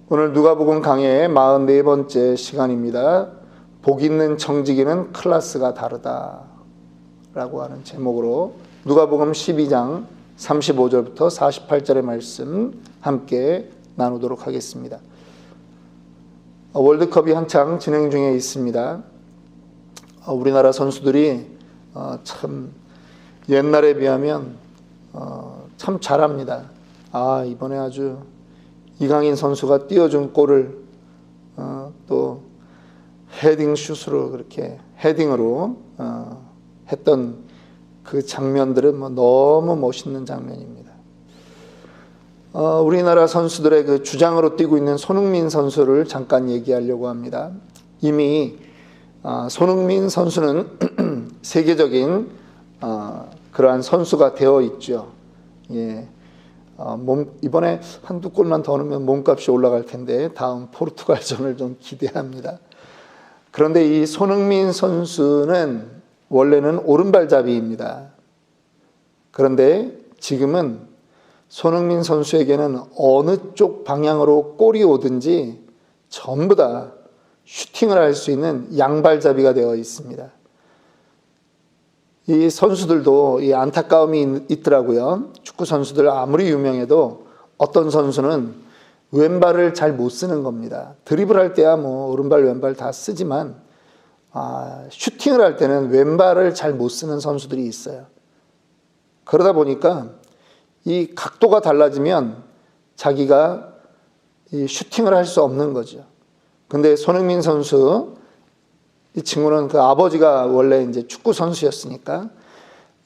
오늘 누가복음 강해의 44번째 시간입니다. 복 있는 청지기는 클래스가 다르다 라고 하는 제목으로 누가복음 12장 35절부터 48절의 말씀 함께 나누도록 하겠습니다. 월드컵이 한창 진행 중에 있습니다. 우리나라 선수들이 참 옛날에 비하면 참 잘합니다. 이번에 아주 이강인 선수가 띄워준 골을 또 헤딩 슛으로 그렇게 헤딩으로 했던 그 장면들은 너무 멋있는 장면입니다. 우리나라 선수들의 그 주장으로 뛰고 있는 손흥민 선수를 잠깐 얘기하려고 합니다. 이미 손흥민 선수는 세계적인 그러한 선수가 되어 있죠. 예. 이번에 한두 골만 더 넣으면 몸값이 올라갈 텐데 다음 포르투갈전을 좀 기대합니다. 그런데 이 손흥민 선수는 원래는 오른발잡이입니다. 그런데 지금은 손흥민 선수에게는 어느 쪽 방향으로 골이 오든지 전부 다 슈팅을 할 수 있는 양발잡이가 되어 있습니다. 이 선수들도 이 안타까움이 있더라고요. 축구 선수들 아무리 유명해도 어떤 선수는 왼발을 잘 못 쓰는 겁니다. 드리블할 때야 오른발 왼발 다 쓰지만 슈팅을 할 때는 왼발을 잘 못 쓰는 선수들이 있어요. 그러다 보니까 이 각도가 달라지면 자기가 이 슈팅을 할 수 없는 거죠. 근데 손흥민 선수 이 친구는 그 아버지가 원래 이제 축구 선수였으니까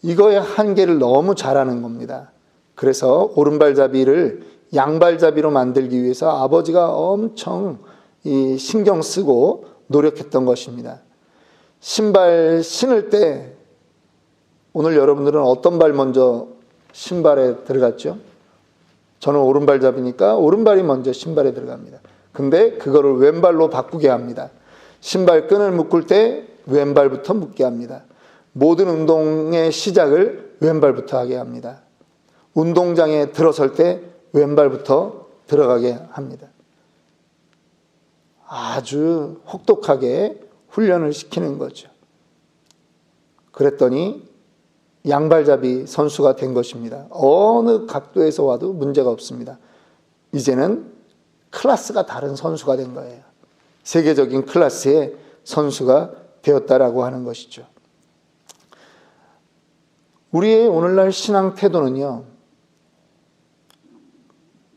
이거의 한계를 너무 잘하는 겁니다. 그래서 오른발잡이를 양발잡이로 만들기 위해서 아버지가 엄청 이 신경 쓰고 노력했던 것입니다. 신발 신을 때 오늘 여러분들은 어떤 발 먼저 신발에 들어갔죠? 저는 오른발잡이니까 오른발이 먼저 신발에 들어갑니다. 근데 그거를 왼발로 바꾸게 합니다. 신발 끈을 묶을 때 왼발부터 묶게 합니다. 모든 운동의 시작을 왼발부터 하게 합니다. 운동장에 들어설 때 왼발부터 들어가게 합니다. 아주 혹독하게 훈련을 시키는 거죠. 그랬더니 양발잡이 선수가 된 것입니다. 어느 각도에서 와도 문제가 없습니다. 이제는 클래스가 다른 선수가 된 거예요. 세계적인 클래스의 선수가 되었다라고 하는 것이죠. 우리의 오늘날 신앙 태도는요,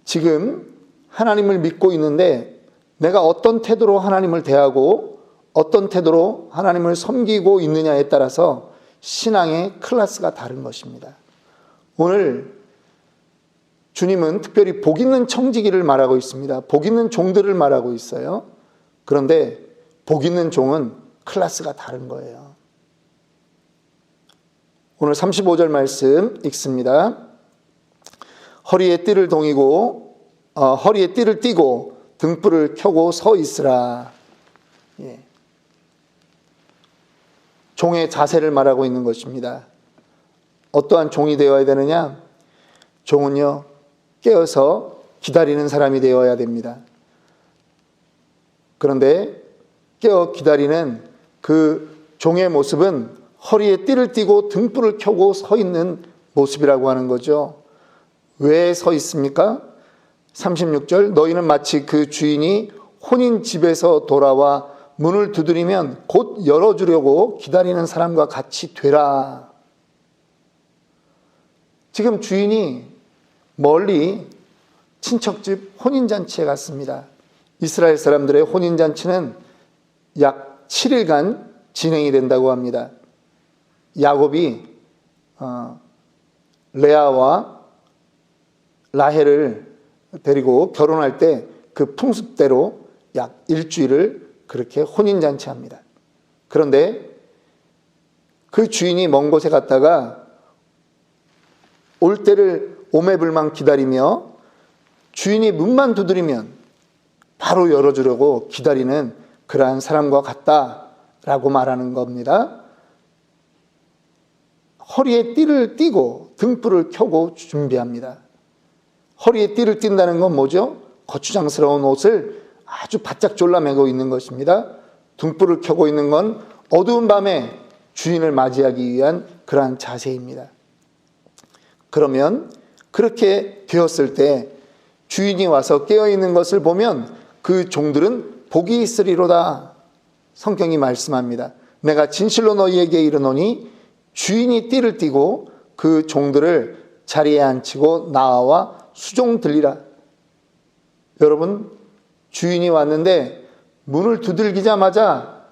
지금 하나님을 믿고 있는데 내가 어떤 태도로 하나님을 대하고 어떤 태도로 하나님을 섬기고 있느냐에 따라서 신앙의 클래스가 다른 것입니다. 오늘 주님은 특별히 복 있는 청지기를 말하고 있습니다. 복 있는 종들을 말하고 있어요. 그런데 복 있는 종은 클래스가 다른 거예요. 오늘 35절 말씀 읽습니다. 허리에 띠를 띠고 등불을 켜고 서 있으라. 예. 종의 자세를 말하고 있는 것입니다. 어떠한 종이 되어야 되느냐? 종은요, 깨어서 기다리는 사람이 되어야 됩니다. 그런데 깨어 기다리는 그 종의 모습은 허리에 띠를 띠고 등불을 켜고 서 있는 모습이라고 하는 거죠. 왜 서 있습니까? 36절, 너희는 마치 그 주인이 혼인 집에서 돌아와 문을 두드리면 곧 열어주려고 기다리는 사람과 같이 되라. 지금 주인이 멀리 친척집 혼인잔치에 갔습니다. 이스라엘 사람들의 혼인잔치는 약 7일간 진행이 된다고 합니다. 야곱이 레아와 라헬을 데리고 결혼할 때 그 풍습대로 약 일주일을 그렇게 혼인잔치합니다. 그런데 그 주인이 먼 곳에 갔다가 올 때를 오매불망 기다리며 주인이 문만 두드리면 바로 열어주려고 기다리는 그러한 사람과 같다라고 말하는 겁니다. 허리에 띠를 띠고 등불을 켜고 준비합니다. 허리에 띠를 띈다는 건 뭐죠? 거추장스러운 옷을 아주 바짝 졸라매고 있는 것입니다. 등불을 켜고 있는 건 어두운 밤에 주인을 맞이하기 위한 그러한 자세입니다. 그러면 그렇게 되었을 때 주인이 와서 깨어있는 것을 보면 그 종들은 복이 있으리로다. 성경이 말씀합니다. 내가 진실로 너희에게 이르노니 주인이 띠를 띠고 그 종들을 자리에 앉히고 나와 수종들리라. 여러분, 주인이 왔는데 문을 두들기자마자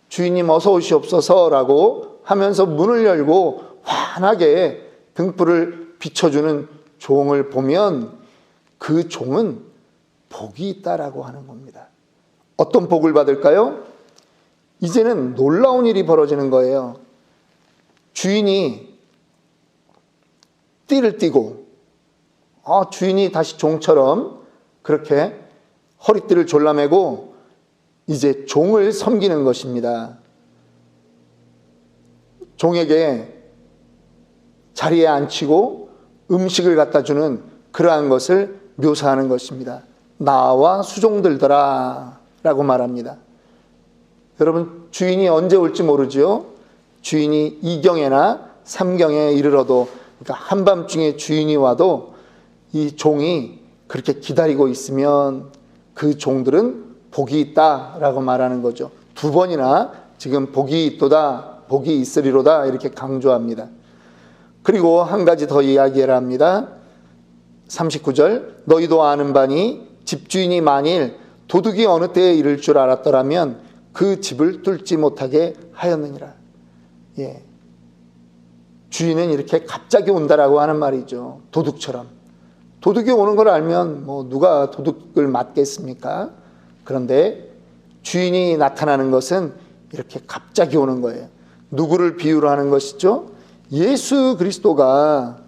주인님 어서 오시옵소서라고 하면서 문을 열고 환하게 등불을 비춰주는 종을 보면 그 종은 복이 있다라고 하는 겁니다. 어떤 복을 받을까요? 이제는 놀라운 일이 벌어지는 거예요. 주인이 띠를 띠고 주인이 다시 종처럼 그렇게 허리띠를 졸라매고 이제 종을 섬기는 것입니다. 종에게 자리에 앉히고 음식을 갖다 주는 그러한 것을 묘사하는 것입니다. 나와 수종들더라 라고 말합니다. 여러분, 주인이 언제 올지 모르죠. 주인이 2경에나 3경에 이르러도, 그러니까 한밤중에 주인이 와도 이 종이 그렇게 기다리고 있으면 그 종들은 복이 있다라고 말하는 거죠. 2번이나 지금 복이 있도다, 복이 있으리로다 이렇게 강조합니다. 그리고 한 가지 더 이야기를 합니다. 39절, 너희도 아는 바니 집주인이 만일 도둑이 어느 때에 이를 줄 알았더라면 그 집을 뚫지 못하게 하였느니라. 예. 주인은 이렇게 갑자기 온다라고 하는 말이죠. 도둑처럼. 도둑이 오는 걸 알면 누가 도둑을 맞겠습니까? 그런데 주인이 나타나는 것은 이렇게 갑자기 오는 거예요. 누구를 비유로 하는 것이죠? 예수 그리스도가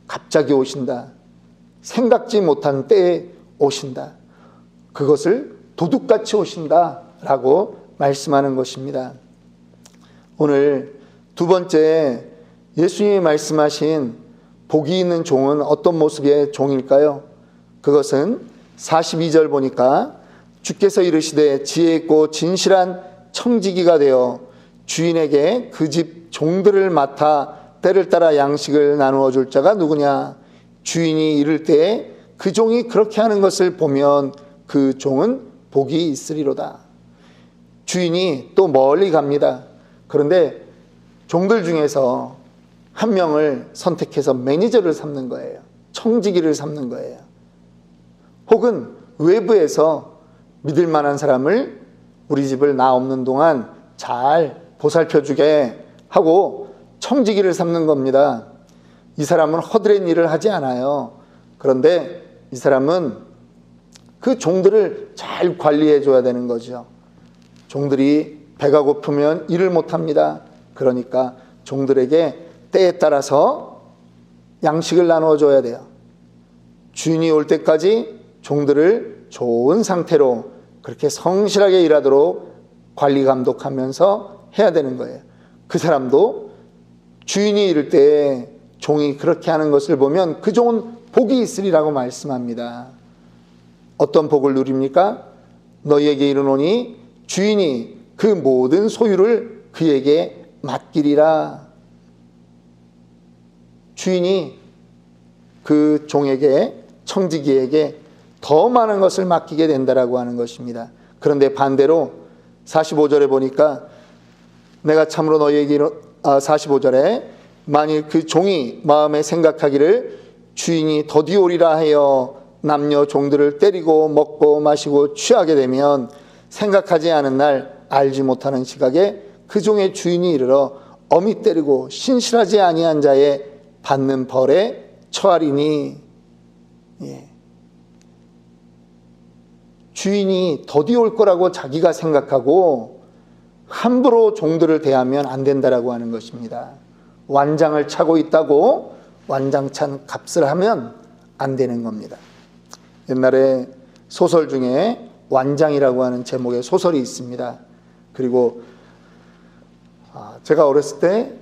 갑자기 오신다. 생각지 못한 때에 오신다. 그것을 도둑같이 오신다라고 말씀하는 것입니다. 오늘 2번째, 예수님이 말씀하신 복이 있는 종은 어떤 모습의 종일까요? 그것은 42절 보니까 주께서 이르시되 지혜 있고 진실한 청지기가 되어 주인에게 그 집 종들을 맡아 때를 따라 양식을 나누어 줄 자가 누구냐? 주인이 이를 때에 그 종이 그렇게 하는 것을 보면 그 종은 복이 있으리로다. 주인이 또 멀리 갑니다. 그런데 종들 중에서 한 명을 선택해서 매니저를 삼는 거예요. 청지기를 삼는 거예요. 혹은 외부에서 믿을 만한 사람을 우리 집을 나 없는 동안 잘 보살펴주게 하고 청지기를 삼는 겁니다. 이 사람은 허드렛 일을 하지 않아요. 그런데 이 사람은 그 종들을 잘 관리해 줘야 되는 거죠. 종들이 배가 고프면 일을 못합니다. 그러니까 종들에게 때에 따라서 양식을 나누어 줘야 돼요. 주인이 올 때까지 종들을 좋은 상태로 그렇게 성실하게 일하도록 관리 감독하면서 해야 되는 거예요. 그 사람도 주인이 이를 때 종이 그렇게 하는 것을 보면 그 종은 복이 있으리라고 말씀합니다. 어떤 복을 누립니까? 너희에게 이르노니 주인이 그 모든 소유를 그에게 맡기리라. 주인이 그 종에게, 청지기에게 더 많은 것을 맡기게 된다라고 하는 것입니다. 그런데 반대로 45절에 보니까 내가 참으로 너희에게 45절에 만일 그 종이 마음에 생각하기를 주인이 더디 오리라 하여 남녀 종들을 때리고 먹고 마시고 취하게 되면 생각하지 않은 날 알지 못하는 시각에 그 종의 주인이 이르러 엄히 때리고 신실하지 아니한 자의 받는 벌에 처하리니. 예. 주인이 더디 올 거라고 자기가 생각하고 함부로 종들을 대하면 안 된다라고 하는 것입니다. 완장을 차고 있다고 완장찬 값을 하면 안 되는 겁니다. 옛날에 소설 중에 완장이라고 하는 제목의 소설이 있습니다. 그리고 제가 어렸을 때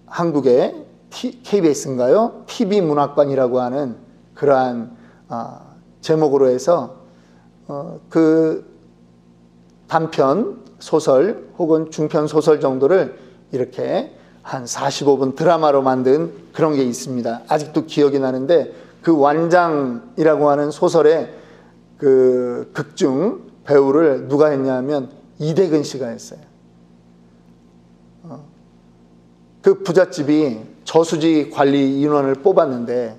한국의 KBS인가요? TV 문학관이라고 하는 그러한 제목으로 해서 그 단편 소설 혹은 중편 소설 정도를 이렇게 한 45분 드라마로 만든 그런 게 있습니다. 아직도 기억이 나는데 그 완장이라고 하는 소설의 그 극중 배우를 누가 했냐면 이대근 씨가 했어요. 그 부잣집이 저수지 관리 인원을 뽑았는데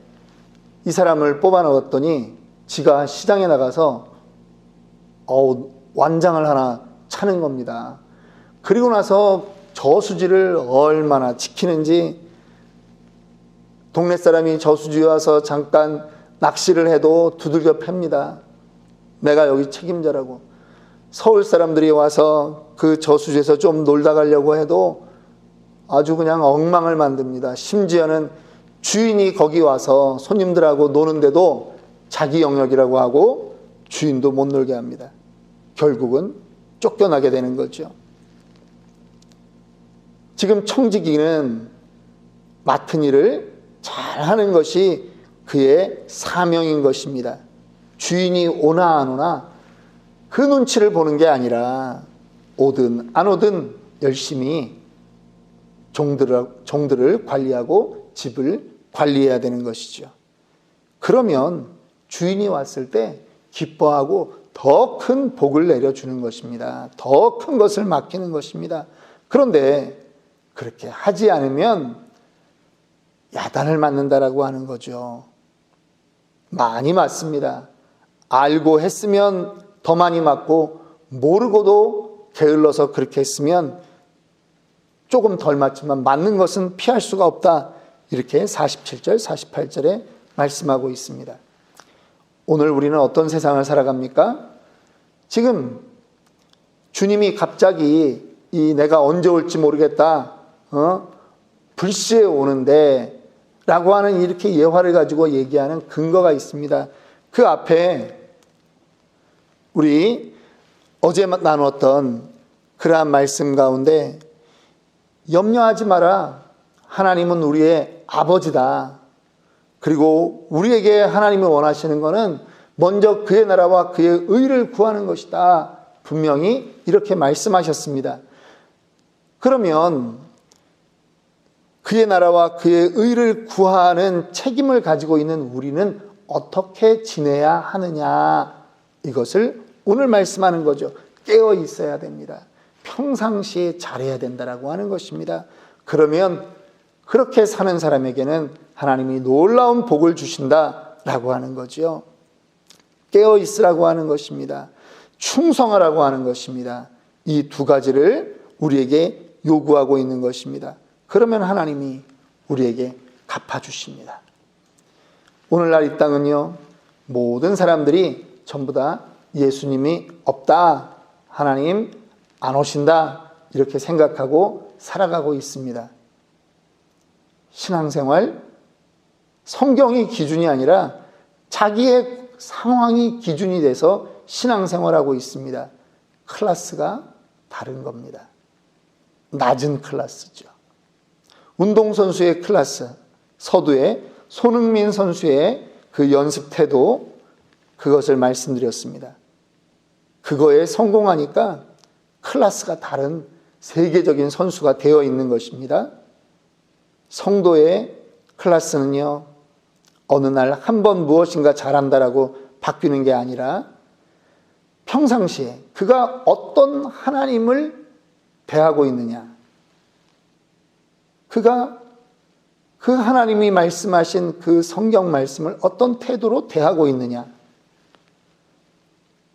이 사람을 뽑아 넣었더니 지가 시장에 나가서 완장을 하나 차는 겁니다. 그리고 나서 저수지를 얼마나 지키는지, 동네 사람이 저수지에 와서 잠깐 낚시를 해도 두들겨 팹니다. 내가 여기 책임자라고. 서울 사람들이 와서 그 저수지에서 좀 놀다 가려고 해도 아주 그냥 엉망을 만듭니다. 심지어는 주인이 거기 와서 손님들하고 노는데도 자기 영역이라고 하고 주인도 못 놀게 합니다. 결국은 쫓겨나게 되는 거죠. 지금 청지기는 맡은 일을 잘하는 것이 그의 사명인 것입니다. 주인이 오나 안 오나 그 눈치를 보는 게 아니라 오든 안 오든 열심히 종들을 관리하고 집을 관리해야 되는 것이죠. 그러면 주인이 왔을 때 기뻐하고 더 큰 복을 내려주는 것입니다. 더 큰 것을 맡기는 것입니다. 그런데 그렇게 하지 않으면 야단을 맞는다라고 하는 거죠. 많이 맞습니다. 알고 했으면 더 많이 맞고, 모르고도 게을러서 그렇게 했으면 조금 덜 맞지만 맞는 것은 피할 수가 없다. 이렇게 47절, 48절에 말씀하고 있습니다. 오늘 우리는 어떤 세상을 살아갑니까? 지금 주님이 갑자기 내가 언제 올지 모르겠다, 불시에 오는데 라고 하는 이렇게 예화를 가지고 얘기하는 근거가 있습니다. 그 앞에 우리 어제 나눴던 그러한 말씀 가운데 염려하지 마라. 하나님은 우리의 아버지다. 그리고 우리에게 하나님이 원하시는 것은 먼저 그의 나라와 그의 의를 구하는 것이다. 분명히 이렇게 말씀하셨습니다. 그러면 그의 나라와 그의 의를 구하는 책임을 가지고 있는 우리는 어떻게 지내야 하느냐, 이것을 오늘 말씀하는 거죠. 깨어 있어야 됩니다. 평상시에 잘해야 된다라고 하는 것입니다. 그러면 그렇게 사는 사람에게는 하나님이 놀라운 복을 주신다라고 하는 거죠. 깨어 있으라고 하는 것입니다. 충성하라고 하는 것입니다. 이 두 가지를 우리에게 요구하고 있는 것입니다. 그러면 하나님이 우리에게 갚아주십니다. 오늘날 이 땅은요, 모든 사람들이 전부 다 예수님이 없다, 하나님 안 오신다, 이렇게 생각하고 살아가고 있습니다. 신앙생활, 성경이 기준이 아니라 자기의 상황이 기준이 돼서 신앙생활하고 있습니다. 클래스가 다른 겁니다. 낮은 클래스죠. 운동선수의 클래스, 서두에 손흥민 선수의 그 연습 태도, 그것을 말씀드렸습니다. 그거에 성공하니까 클래스가 다른 세계적인 선수가 되어 있는 것입니다. 성도의 클래스는요, 어느 날 한 번 무엇인가 잘한다라고 바뀌는 게 아니라 평상시에 그가 어떤 하나님을 대하고 있느냐, 그가 그 하나님이 말씀하신 그 성경 말씀을 어떤 태도로 대하고 있느냐,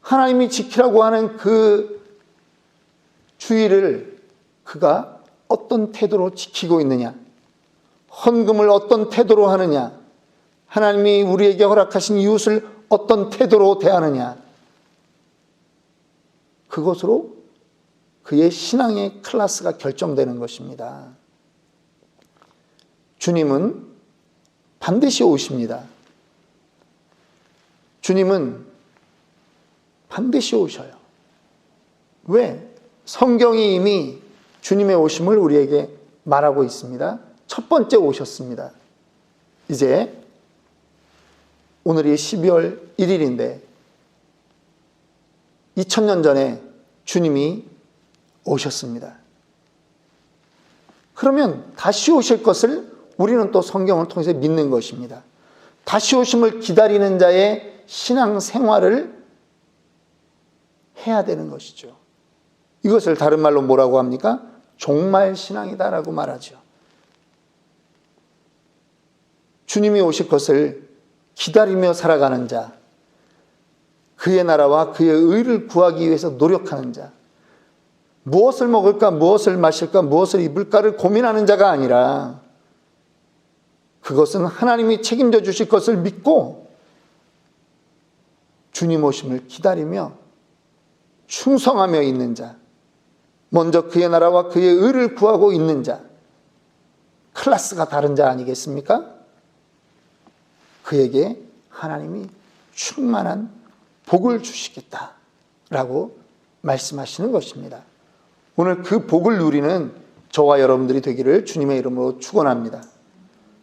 하나님이 지키라고 하는 그 주의를 그가 어떤 태도로 지키고 있느냐, 헌금을 어떤 태도로 하느냐, 하나님이 우리에게 허락하신 이웃을 어떤 태도로 대하느냐, 그것으로 그의 신앙의 클래스가 결정되는 것입니다. 주님은 반드시 오십니다. 주님은 반드시 오셔요. 왜? 성경이 이미 주님의 오심을 우리에게 말하고 있습니다. 첫 번째 오셨습니다. 이제 오늘이 12월 1일인데 2000년 전에 주님이 오셨습니다. 그러면 다시 오실 것을 우리는 또 성경을 통해서 믿는 것입니다. 다시 오심을 기다리는 자의 신앙 생활을 해야 되는 것이죠. 이것을 다른 말로 뭐라고 합니까? 종말 신앙이다라고 말하죠. 주님이 오실 것을 기다리며 살아가는 자, 그의 나라와 그의 의를 구하기 위해서 노력하는 자, 무엇을 먹을까, 무엇을 마실까, 무엇을 입을까를 고민하는 자가 아니라 그것은 하나님이 책임져 주실 것을 믿고 주님 오심을 기다리며 충성하며 있는 자, 먼저 그의 나라와 그의 의를 구하고 있는 자, 클래스가 다른 자 아니겠습니까? 그에게 하나님이 충만한 복을 주시겠다라고 말씀하시는 것입니다. 오늘 그 복을 누리는 저와 여러분들이 되기를 주님의 이름으로 축원합니다.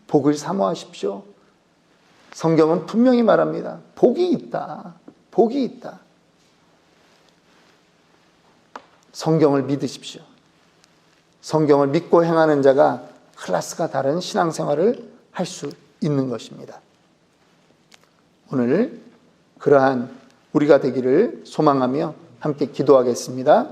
복을 사모하십시오. 성경은 분명히 말합니다. 복이 있다. 복이 있다. 성경을 믿으십시오. 성경을 믿고 행하는 자가 클래스가 다른 신앙생활을 할 수 있는 것입니다. 오늘 그러한 우리가 되기를 소망하며 함께 기도하겠습니다.